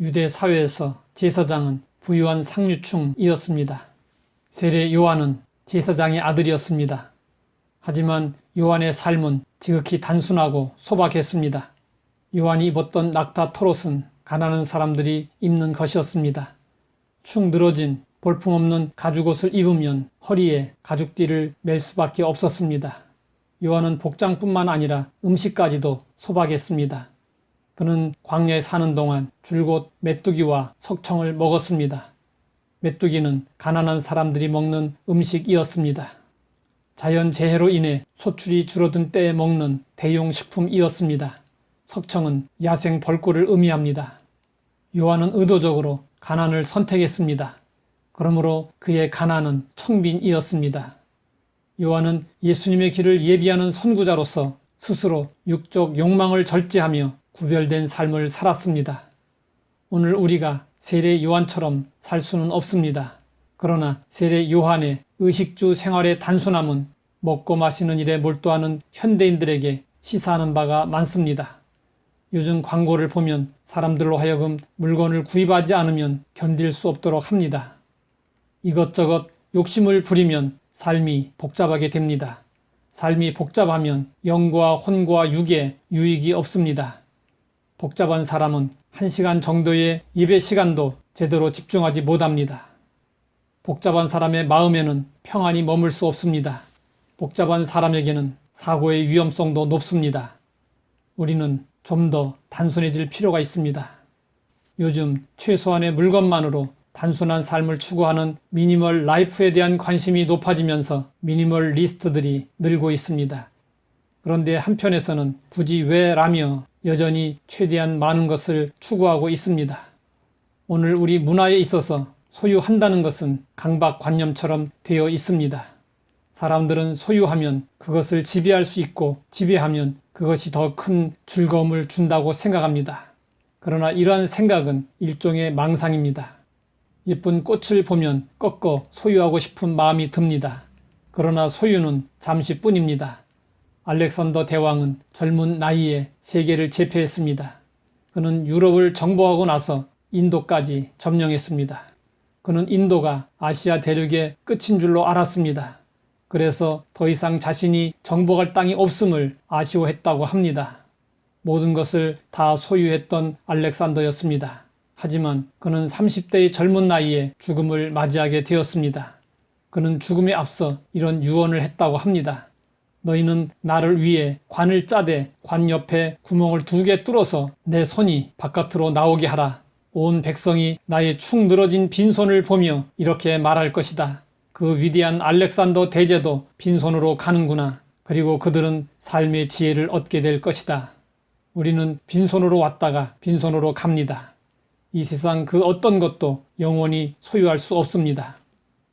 유대 사회에서 제사장은 부유한 상류층이었습니다. 세례 요한은 제사장의 아들이었습니다. 하지만 요한의 삶은 지극히 단순하고 소박했습니다. 요한이 입었던 낙타 털옷은 가난한 사람들이 입는 것이었습니다. 축 늘어진 볼품없는 가죽옷을 입으면 허리에 가죽띠를 맬 수밖에 없었습니다. 요한은 복장뿐만 아니라 음식까지도 소박했습니다. 그는 광야에 사는 동안 줄곧 메뚜기와 석청을 먹었습니다. 메뚜기는 가난한 사람들이 먹는 음식이었습니다. 자연재해로 인해 소출이 줄어든 때에 먹는 대용식품이었습니다. 석청은 야생 벌꿀을 의미합니다. 요한은 의도적으로 가난을 선택했습니다. 그러므로 그의 가난은 청빈이었습니다. 요한은 예수님의 길을 예비하는 선구자로서 스스로 육적 욕망을 절제하며 구별된 삶을 살았습니다. 오늘 우리가 세례 요한처럼 살 수는 없습니다. 그러나 세례 요한의 의식주 생활의 단순함은 먹고 마시는 일에 몰두하는 현대인들에게 시사하는 바가 많습니다. 요즘 광고를 보면 사람들로 하여금 물건을 구입하지 않으면 견딜 수 없도록 합니다. 이것저것 욕심을 부리면 삶이 복잡하게 됩니다. 삶이 복잡하면 영과 혼과 육에 유익이 없습니다. 복잡한 사람은 1시간 정도의 예배 시간도 제대로 집중하지 못합니다. 복잡한 사람의 마음에는 평안이 머물 수 없습니다. 복잡한 사람에게는 사고의 위험성도 높습니다. 우리는 좀 더 단순해질 필요가 있습니다. 요즘 최소한의 물건만으로 단순한 삶을 추구하는 미니멀 라이프에 대한 관심이 높아지면서 미니멀 리스트들이 늘고 있습니다. 그런데 한편에서는 굳이 왜 라며 여전히 최대한 많은 것을 추구하고 있습니다. 오늘 우리 문화에 있어서 소유한다는 것은 강박관념처럼 되어 있습니다. 사람들은 소유하면 그것을 지배할 수 있고 지배하면 그것이 더 큰 즐거움을 준다고 생각합니다. 그러나 이러한 생각은 일종의 망상입니다. 예쁜 꽃을 보면 꺾어 소유하고 싶은 마음이 듭니다. 그러나 소유는 잠시뿐입니다. 알렉산더 대왕은 젊은 나이에 세계를 제패했습니다. 그는 유럽을 정복하고 나서 인도까지 점령했습니다. 그는 인도가 아시아 대륙의 끝인 줄로 알았습니다. 그래서 더 이상 자신이 정복할 땅이 없음을 아쉬워했다고 합니다. 모든 것을 다 소유했던 알렉산더였습니다. 하지만 그는 30대의 젊은 나이에 죽음을 맞이하게 되었습니다. 그는 죽음에 앞서 이런 유언을 했다고 합니다. 너희는 나를 위해 관을 짜되 관 옆에 구멍을 2개 뚫어서 내 손이 바깥으로 나오게 하라. 온 백성이 나의 축 늘어진 빈손을 보며 이렇게 말할 것이다. 그 위대한 알렉산더 대제도 빈손으로 가는구나. 그리고 그들은 삶의 지혜를 얻게 될 것이다. 우리는 빈손으로 왔다가 빈손으로 갑니다. 이 세상 그 어떤 것도 영원히 소유할 수 없습니다.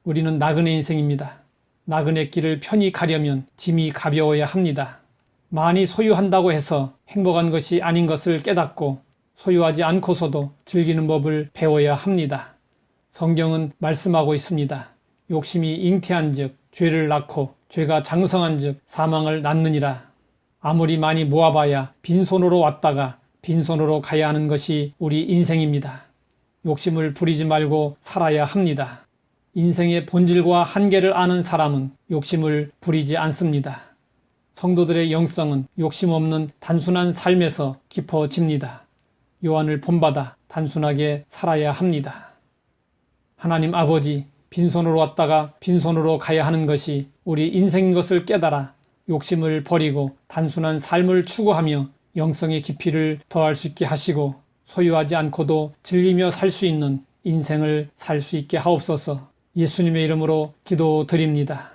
우리는 나그네 인생입니다. 나그네 길을 편히 가려면 짐이 가벼워야 합니다. 많이 소유한다고 해서 행복한 것이 아닌 것을 깨닫고 소유하지 않고서도 즐기는 법을 배워야 합니다. 성경은 말씀하고 있습니다. 욕심이 잉태한 즉 죄를 낳고 죄가 장성한 즉 사망을 낳느니라. 아무리 많이 모아봐야 빈손으로 왔다가 빈손으로 가야 하는 것이 우리 인생입니다. 욕심을 부리지 말고 살아야 합니다. 인생의 본질과 한계를 아는 사람은 욕심을 부리지 않습니다. 성도들의 영성은 욕심 없는 단순한 삶에서 깊어집니다. 요한을 본받아 단순하게 살아야 합니다. 하나님 아버지, 빈손으로 왔다가 빈손으로 가야 하는 것이 우리 인생인 것을 깨달아 욕심을 버리고 단순한 삶을 추구하며 영성의 깊이를 더할 수 있게 하시고 소유하지 않고도 즐기며 살 수 있는 인생을 살 수 있게 하옵소서. 예수님의 이름으로 기도드립니다.